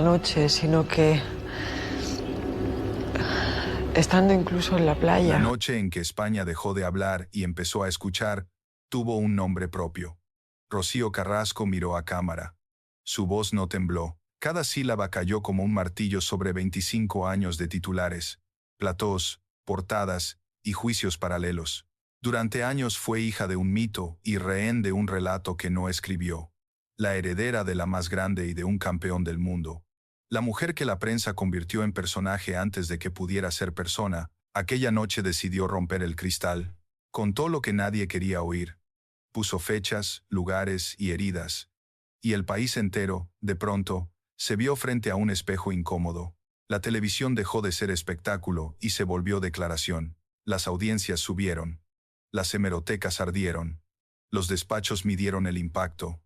noche, sino que estando incluso en la La playa. noche en que España dejó de hablar y empezó a escuchar, tuvo un nombre propio. Rocío Carrasco miró a cámara. Su voz no tembló. Cada sílaba cayó como un martillo sobre 25 años de titulares, platós, portadas y juicios paralelos. Durante años fue hija de un mito y rehén de un relato que no escribió. La heredera de la más grande y de un campeón del mundo. La mujer que la prensa convirtió en personaje antes de que pudiera ser persona. Aquella noche decidió romper el cristal. Contó lo que nadie quería oír. Puso fechas, lugares y heridas. Y el país entero, de pronto, se vio frente a un espejo incómodo. La televisión dejó de ser espectáculo y se volvió declaración. Las audiencias subieron. Las hemerotecas ardieron. Los despachos midieron el impacto.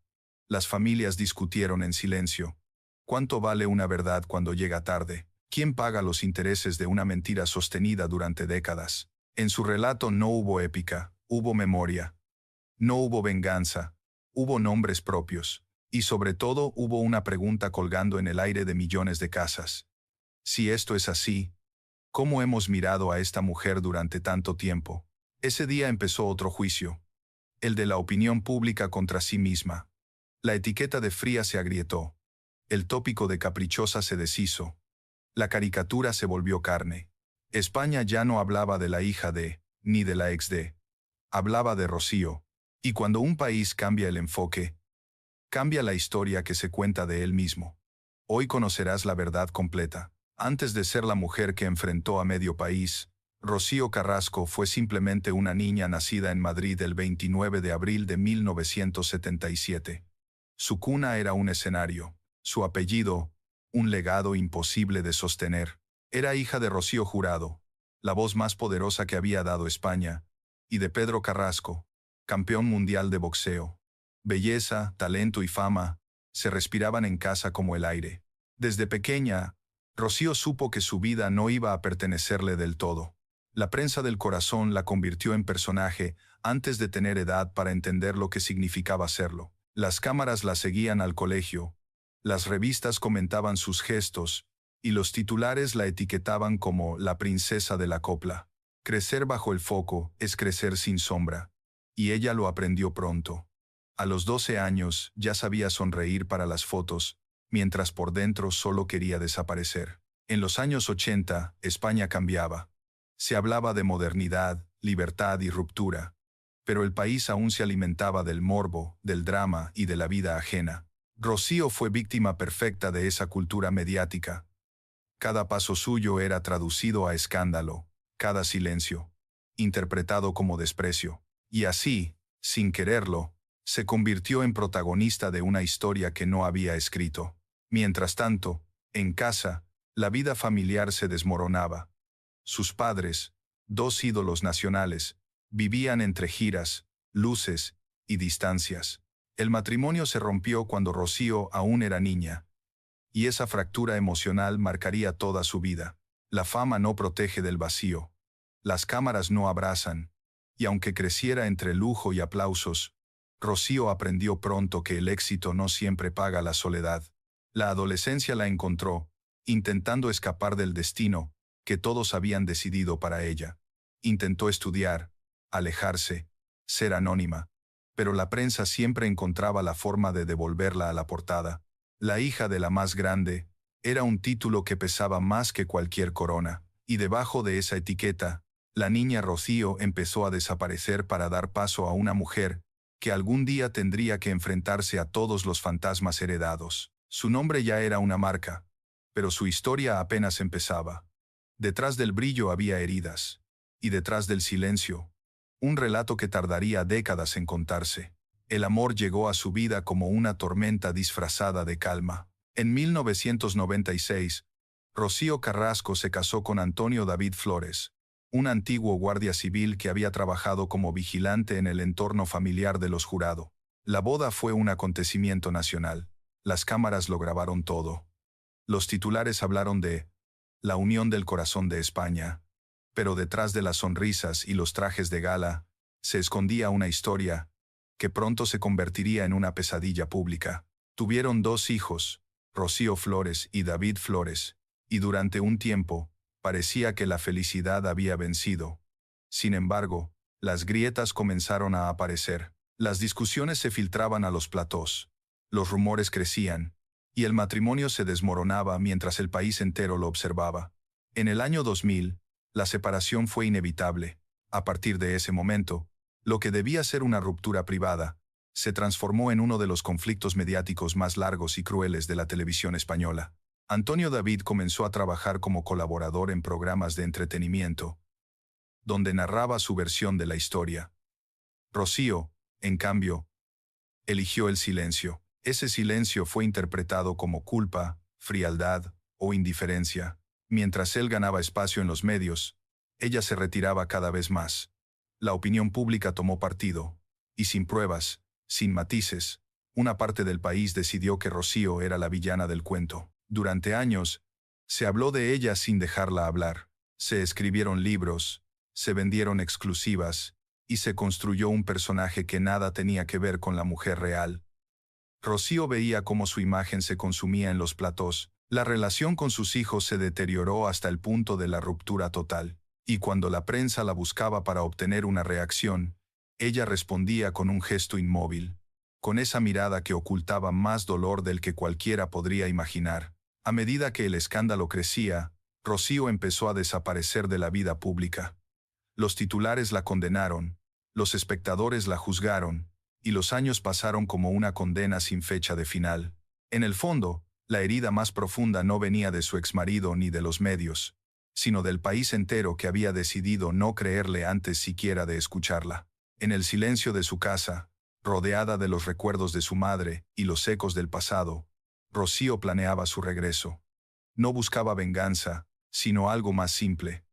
Las familias discutieron en silencio. ¿Cuánto vale una verdad cuando llega tarde? ¿Quién paga los intereses de una mentira sostenida durante décadas? En su relato no hubo épica, hubo memoria. No hubo venganza, hubo nombres propios. Y sobre todo hubo una pregunta colgando en el aire de millones de casas. Si esto es así, ¿cómo hemos mirado a esta mujer durante tanto tiempo? Ese día empezó otro juicio, el de la opinión pública contra sí misma. La etiqueta de fría se agrietó. El tópico de caprichosa se deshizo. La caricatura se volvió carne. España ya no hablaba de la hija de, ni de la ex de. Hablaba de Rocío. Y cuando un país cambia el enfoque, cambia la historia que se cuenta de él mismo. Hoy conocerás la verdad completa. Antes de ser la mujer que enfrentó a medio país, Rocío Carrasco fue simplemente una niña nacida en Madrid el 29 de abril de 1977. Su cuna era un escenario. Su apellido, un legado imposible de sostener. Era hija de Rocío Jurado, la voz más poderosa que había dado España, y de Pedro Carrasco, campeón mundial de boxeo. Belleza, talento y fama se respiraban en casa como el aire. Desde pequeña, Rocío supo que su vida no iba a pertenecerle del todo. La prensa del corazón la convirtió en personaje antes de tener edad para entender lo que significaba serlo. Las cámaras la seguían al colegio, las revistas comentaban sus gestos, y los titulares la etiquetaban como la princesa de la copla. Crecer bajo el foco es crecer sin sombra. Y ella lo aprendió pronto. A los 12 años ya sabía sonreír para las fotos, mientras por dentro solo quería desaparecer. En los años 80, España cambiaba. Se hablaba de modernidad, libertad y ruptura. Pero el país aún se alimentaba del morbo, del drama y de la vida ajena. Rocío fue víctima perfecta de esa cultura mediática. Cada paso suyo era traducido a escándalo, cada silencio, interpretado como desprecio. Y así, sin quererlo, se convirtió en protagonista de una historia que no había escrito. Mientras tanto, en casa, la vida familiar se desmoronaba. Sus padres, dos ídolos nacionales, vivían entre giras, luces y distancias. El matrimonio se rompió cuando Rocío aún era niña, y esa fractura emocional marcaría toda su vida. La fama no protege del vacío. Las cámaras no abrazan, y aunque creciera entre lujo y aplausos, Rocío aprendió pronto que el éxito no siempre paga la soledad. La adolescencia la encontró, intentando escapar del destino que todos habían decidido para ella. Intentó estudiar, alejarse, ser anónima, pero la prensa siempre encontraba la forma de devolverla a la portada. La hija de la más grande era un título que pesaba más que cualquier corona, y debajo de esa etiqueta, la niña Rocío empezó a desaparecer para dar paso a una mujer que algún día tendría que enfrentarse a todos los fantasmas heredados. Su nombre ya era una marca, pero su historia apenas empezaba. Detrás del brillo había heridas, y detrás del silencio, un relato que tardaría décadas en contarse. El amor llegó a su vida como una tormenta disfrazada de calma. En 1996, Rocío Carrasco se casó con Antonio David Flores, un antiguo guardia civil que había trabajado como vigilante en el entorno familiar de los Jurado. La boda fue un acontecimiento nacional. Las cámaras lo grabaron todo. Los titulares hablaron de la unión del corazón de España, pero detrás de las sonrisas y los trajes de gala, se escondía una historia que pronto se convertiría en una pesadilla pública. Tuvieron dos hijos, Rocío Flores y David Flores, y durante un tiempo, parecía que la felicidad había vencido. Sin embargo, las grietas comenzaron a aparecer. Las discusiones se filtraban a los platós. Los rumores crecían, y el matrimonio se desmoronaba mientras el país entero lo observaba. En el año 2000, la separación fue inevitable. A partir de ese momento, lo que debía ser una ruptura privada, se transformó en uno de los conflictos mediáticos más largos y crueles de la televisión española. Antonio David comenzó a trabajar como colaborador en programas de entretenimiento, donde narraba su versión de la historia. Rocío, en cambio, eligió el silencio. Ese silencio fue interpretado como culpa, frialdad o indiferencia. Mientras él ganaba espacio en los medios, ella se retiraba cada vez más. La opinión pública tomó partido, y sin pruebas, sin matices, una parte del país decidió que Rocío era la villana del cuento. Durante años, se habló de ella sin dejarla hablar. Se escribieron libros, se vendieron exclusivas, y se construyó un personaje que nada tenía que ver con la mujer real. Rocío veía cómo su imagen se consumía en los platós. La relación con sus hijos se deterioró hasta el punto de la ruptura total. Y cuando la prensa la buscaba para obtener una reacción, ella respondía con un gesto inmóvil, con esa mirada que ocultaba más dolor del que cualquiera podría imaginar. A medida que el escándalo crecía, Rocío empezó a desaparecer de la vida pública. Los titulares la condenaron, los espectadores la juzgaron, y los años pasaron como una condena sin fecha de final. En el fondo, la herida más profunda no venía de su exmarido ni de los medios, sino del país entero que había decidido no creerle antes siquiera de escucharla. En el silencio de su casa, rodeada de los recuerdos de su madre y los ecos del pasado, Rocío planeaba su regreso. No buscaba venganza, sino algo más simple: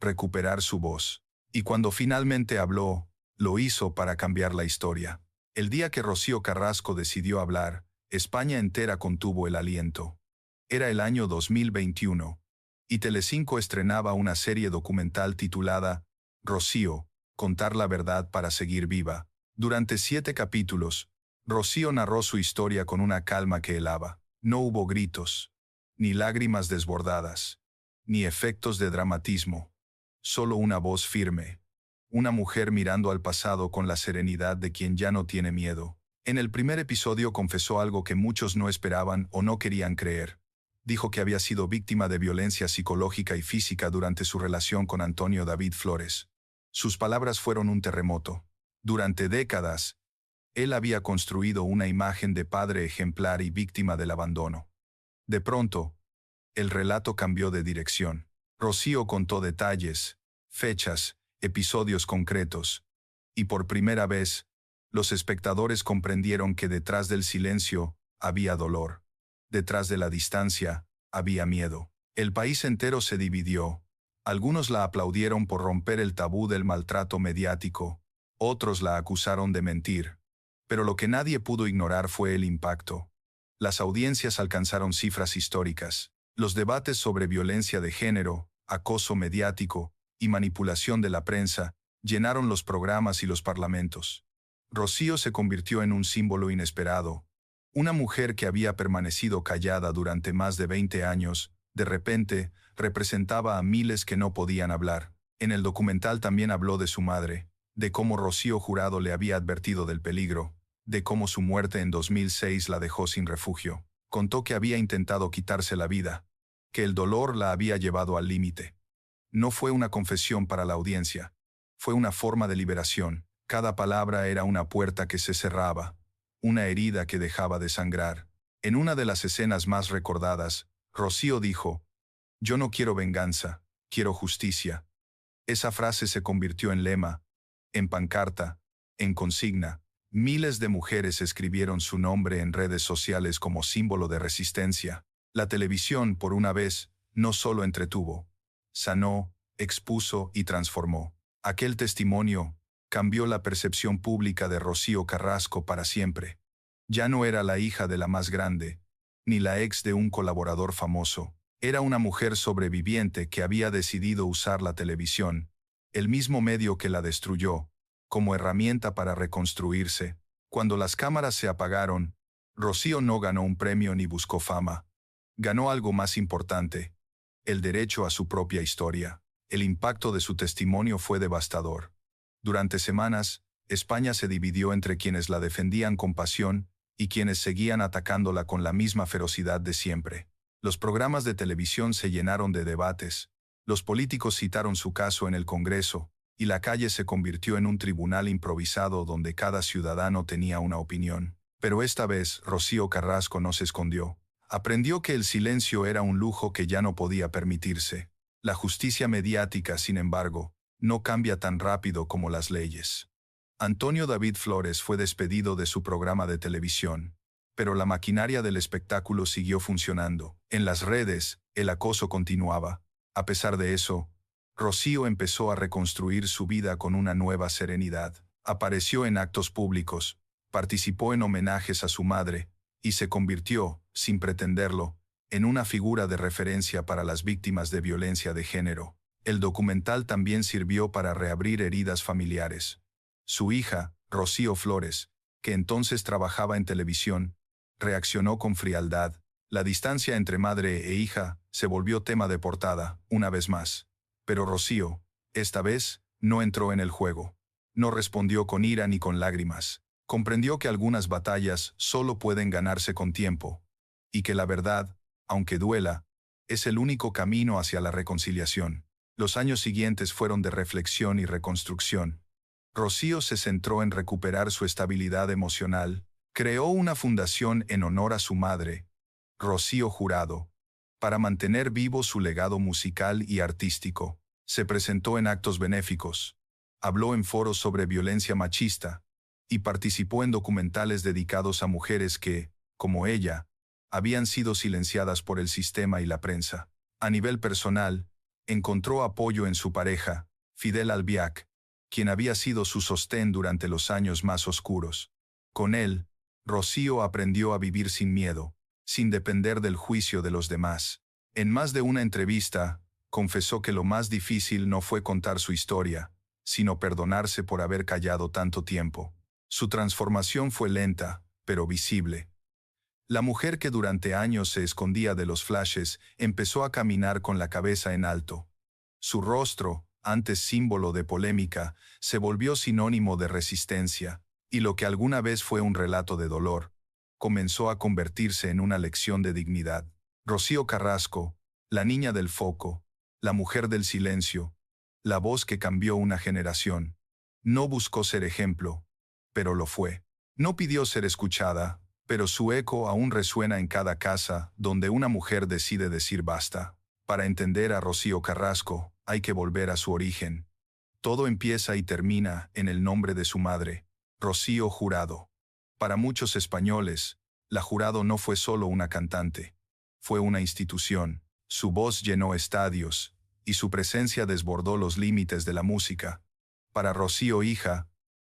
recuperar su voz. Y cuando finalmente habló, lo hizo para cambiar la historia. El día que Rocío Carrasco decidió hablar, España entera contuvo el aliento. Era el año 2021, y Telecinco estrenaba una serie documental titulada Rocío, contar la verdad para seguir viva. Durante 7 capítulos, Rocío narró su historia con una calma que helaba. No hubo gritos, ni lágrimas desbordadas, ni efectos de dramatismo. Solo una voz firme. Una mujer mirando al pasado con la serenidad de quien ya no tiene miedo. En el primer episodio confesó algo que muchos no esperaban o no querían creer. Dijo que había sido víctima de violencia psicológica y física durante su relación con Antonio David Flores. Sus palabras fueron un terremoto. Durante décadas, él había construido una imagen de padre ejemplar y víctima del abandono. De pronto, el relato cambió de dirección. Rocío contó detalles, fechas, episodios concretos, y por primera vez, los espectadores comprendieron que detrás del silencio había dolor. Detrás de la distancia había miedo. El país entero se dividió. Algunos la aplaudieron por romper el tabú del maltrato mediático, otros la acusaron de mentir. Pero lo que nadie pudo ignorar fue el impacto. Las audiencias alcanzaron cifras históricas. Los debates sobre violencia de género, acoso mediático y manipulación de la prensa llenaron los programas y los parlamentos. Rocío se convirtió en un símbolo inesperado. Una mujer que había permanecido callada durante más de 20 años, de repente, representaba a miles que no podían hablar. En el documental también habló de su madre, de cómo Rocío Jurado le había advertido del peligro, de cómo su muerte en 2006 la dejó sin refugio. Contó que había intentado quitarse la vida, que el dolor la había llevado al límite. No fue una confesión para la audiencia, fue una forma de liberación. Cada palabra era una puerta que se cerraba, una herida que dejaba de sangrar. En una de las escenas más recordadas, Rocío dijo: «Yo no quiero venganza, quiero justicia». Esa frase se convirtió en lema, en pancarta, en consigna. Miles de mujeres escribieron su nombre en redes sociales como símbolo de resistencia. La televisión, por una vez, no solo entretuvo, sanó, expuso y transformó. Aquel testimonio cambió la percepción pública de Rocío Carrasco para siempre. Ya no era la hija de la más grande, ni la ex de un colaborador famoso. Era una mujer sobreviviente que había decidido usar la televisión, el mismo medio que la destruyó, como herramienta para reconstruirse. Cuando las cámaras se apagaron, Rocío no ganó un premio ni buscó fama. Ganó algo más importante: el derecho a su propia historia. El impacto de su testimonio fue devastador. Durante semanas, España se dividió entre quienes la defendían con pasión y quienes seguían atacándola con la misma ferocidad de siempre. Los programas de televisión se llenaron de debates, los políticos citaron su caso en el Congreso, y la calle se convirtió en un tribunal improvisado donde cada ciudadano tenía una opinión. Pero esta vez, Rocío Carrasco no se escondió. Aprendió que el silencio era un lujo que ya no podía permitirse. La justicia mediática, sin embargo, no cambia tan rápido como las leyes. Antonio David Flores fue despedido de su programa de televisión, pero la maquinaria del espectáculo siguió funcionando. En las redes, el acoso continuaba. A pesar de eso, Rocío empezó a reconstruir su vida con una nueva serenidad. Apareció en actos públicos, participó en homenajes a su madre, y se convirtió, sin pretenderlo, en una figura de referencia para las víctimas de violencia de género. El documental también sirvió para reabrir heridas familiares. Su hija, Rocío Flores, que entonces trabajaba en televisión, reaccionó con frialdad. La distancia entre madre e hija se volvió tema de portada, una vez más. Pero Rocío, esta vez, no entró en el juego. No respondió con ira ni con lágrimas. Comprendió que algunas batallas solo pueden ganarse con tiempo, y que la verdad, aunque duela, es el único camino hacia la reconciliación. Los años siguientes fueron de reflexión y reconstrucción. Rocío se centró en recuperar su estabilidad emocional, creó una fundación en honor a su madre, Rocío Jurado, para mantener vivo su legado musical y artístico. Se presentó en actos benéficos, habló en foros sobre violencia machista, y participó en documentales dedicados a mujeres que, como ella, habían sido silenciadas por el sistema y la prensa. A nivel personal, encontró apoyo en su pareja, Fidel Albiac, quien había sido su sostén durante los años más oscuros. Con él, Rocío aprendió a vivir sin miedo, sin depender del juicio de los demás. En más de una entrevista, confesó que lo más difícil no fue contar su historia, sino perdonarse por haber callado tanto tiempo. Su transformación fue lenta, pero visible. La mujer que durante años se escondía de los flashes empezó a caminar con la cabeza en alto. Su rostro, antes símbolo de polémica, se volvió sinónimo de resistencia, y lo que alguna vez fue un relato de dolor, comenzó a convertirse en una lección de dignidad. Rocío Carrasco, la niña del foco, la mujer del silencio, la voz que cambió una generación. No buscó ser ejemplo, pero lo fue. No pidió ser escuchada, pero su eco aún resuena en cada casa donde una mujer decide decir basta. Para entender a Rocío Carrasco, hay que volver a su origen. Todo empieza y termina en el nombre de su madre, Rocío Jurado. Para muchos españoles, la Jurado no fue solo una cantante, fue una institución. Su voz llenó estadios, y su presencia desbordó los límites de la música. Para Rocío hija,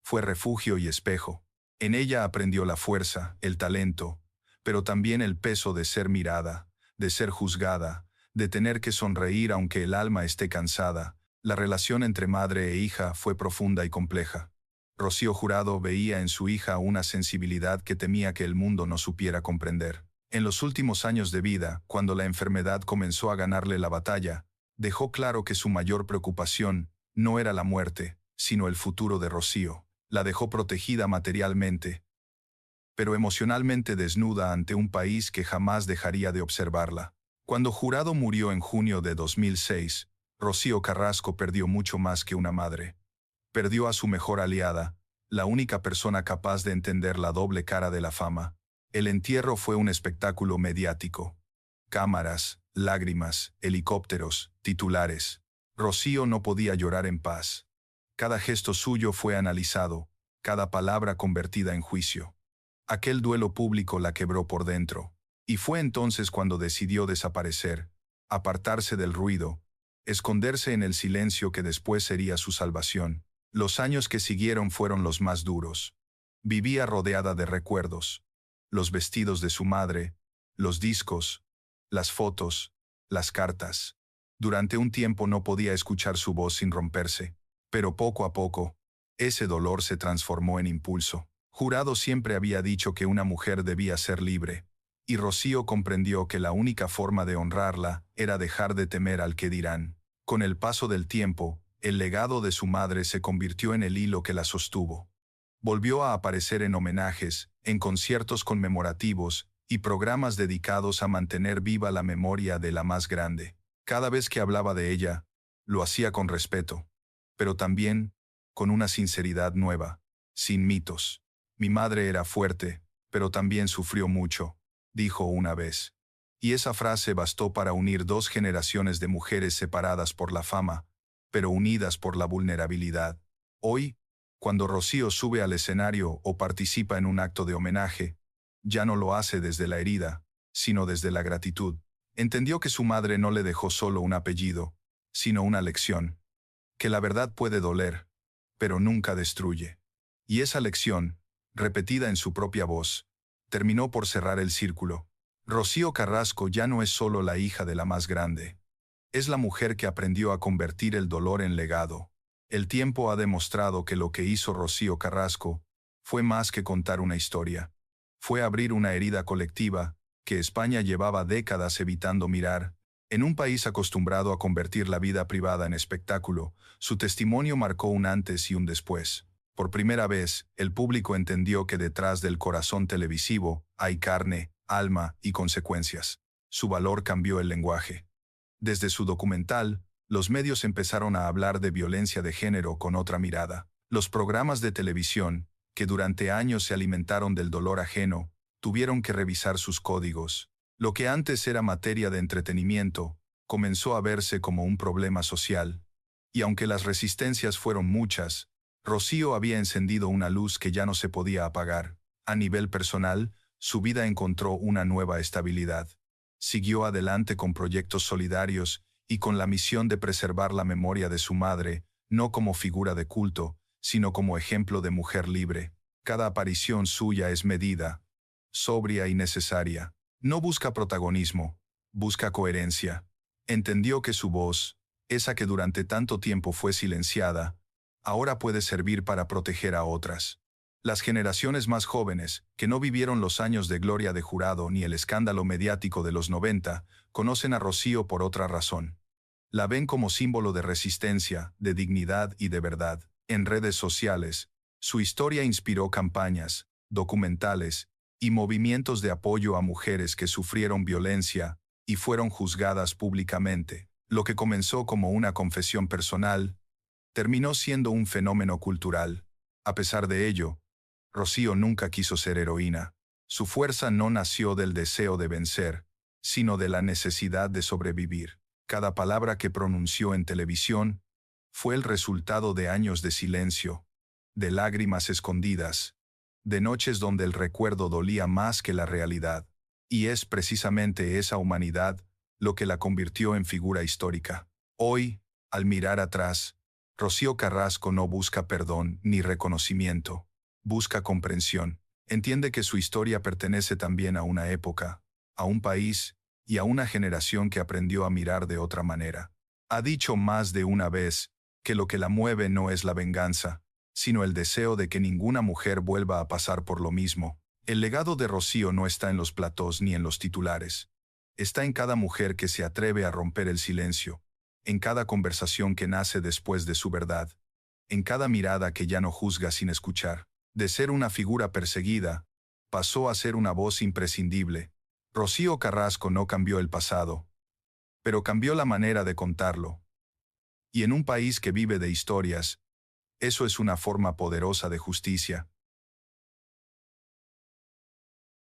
fue refugio y espejo. En ella aprendió la fuerza, el talento, pero también el peso de ser mirada, de ser juzgada, de tener que sonreír aunque el alma esté cansada. La relación entre madre e hija fue profunda y compleja. Rocío Jurado veía en su hija una sensibilidad que temía que el mundo no supiera comprender. En los últimos años de vida, cuando la enfermedad comenzó a ganarle la batalla, dejó claro que su mayor preocupación no era la muerte, sino el futuro de Rocío. La dejó protegida materialmente, pero emocionalmente desnuda ante un país que jamás dejaría de observarla. Cuando Jurado murió en junio de 2006, Rocío Carrasco perdió mucho más que una madre. Perdió a su mejor aliada, la única persona capaz de entender la doble cara de la fama. El entierro fue un espectáculo mediático. Cámaras, lágrimas, helicópteros, titulares. Rocío no podía llorar en paz. Cada gesto suyo fue analizado, cada palabra convertida en juicio. Aquel duelo público la quebró por dentro. Y fue entonces cuando decidió desaparecer, apartarse del ruido, esconderse en el silencio que después sería su salvación. Los años que siguieron fueron los más duros. Vivía rodeada de recuerdos. Los vestidos de su madre, los discos, las fotos, las cartas. Durante un tiempo no podía escuchar su voz sin romperse, pero poco a poco, ese dolor se transformó en impulso. Jurado siempre había dicho que una mujer debía ser libre, y Rocío comprendió que la única forma de honrarla era dejar de temer al que dirán. Con el paso del tiempo, el legado de su madre se convirtió en el hilo que la sostuvo. Volvió a aparecer en homenajes, en conciertos conmemorativos y programas dedicados a mantener viva la memoria de la más grande. Cada vez que hablaba de ella, lo hacía con respeto, pero también con una sinceridad nueva, sin mitos. Mi madre era fuerte, pero también sufrió mucho, dijo una vez. Y esa frase bastó para unir dos generaciones de mujeres separadas por la fama, pero unidas por la vulnerabilidad. Hoy, cuando Rocío sube al escenario o participa en un acto de homenaje, ya no lo hace desde la herida, sino desde la gratitud. Entendió que su madre no le dejó solo un apellido, sino una lección, que la verdad puede doler, pero nunca destruye. Y esa lección, repetida en su propia voz, terminó por cerrar el círculo. Rocío Carrasco ya no es solo la hija de la más grande. Es la mujer que aprendió a convertir el dolor en legado. El tiempo ha demostrado que lo que hizo Rocío Carrasco fue más que contar una historia. Fue abrir una herida colectiva que España llevaba décadas evitando mirar. En un país acostumbrado a convertir la vida privada en espectáculo, su testimonio marcó un antes y un después. Por primera vez, el público entendió que detrás del corazón televisivo hay carne, alma y consecuencias. Su valor cambió el lenguaje. Desde su documental, los medios empezaron a hablar de violencia de género con otra mirada. Los programas de televisión, que durante años se alimentaron del dolor ajeno, tuvieron que revisar sus códigos. Lo que antes era materia de entretenimiento, comenzó a verse como un problema social. Y aunque las resistencias fueron muchas, Rocío había encendido una luz que ya no se podía apagar. A nivel personal, su vida encontró una nueva estabilidad. Siguió adelante con proyectos solidarios y con la misión de preservar la memoria de su madre, no como figura de culto, sino como ejemplo de mujer libre. Cada aparición suya es medida, sobria y necesaria. No busca protagonismo, busca coherencia. Entendió que su voz, esa que durante tanto tiempo fue silenciada, ahora puede servir para proteger a otras. Las generaciones más jóvenes, que no vivieron los años de gloria de Jurado ni el escándalo mediático de los 90, conocen a Rocío por otra razón. La ven como símbolo de resistencia, de dignidad y de verdad. En redes sociales, su historia inspiró campañas, documentales y movimientos de apoyo a mujeres que sufrieron violencia y fueron juzgadas públicamente. Lo que comenzó como una confesión personal, terminó siendo un fenómeno cultural. A pesar de ello, Rocío nunca quiso ser heroína. Su fuerza no nació del deseo de vencer, sino de la necesidad de sobrevivir. Cada palabra que pronunció en televisión fue el resultado de años de silencio, de lágrimas escondidas, de noches donde el recuerdo dolía más que la realidad. Y es precisamente esa humanidad lo que la convirtió en figura histórica. Hoy, al mirar atrás, Rocío Carrasco no busca perdón ni reconocimiento, busca comprensión. Entiende que su historia pertenece también a una época, a un país y a una generación que aprendió a mirar de otra manera. Ha dicho más de una vez que lo que la mueve no es la venganza, sino el deseo de que ninguna mujer vuelva a pasar por lo mismo. El legado de Rocío no está en los platós ni en los titulares. Está en cada mujer que se atreve a romper el silencio, en cada conversación que nace después de su verdad, en cada mirada que ya no juzga sin escuchar. De ser una figura perseguida, pasó a ser una voz imprescindible. Rocío Carrasco no cambió el pasado, pero cambió la manera de contarlo. Y en un país que vive de historias, eso es una forma poderosa de justicia.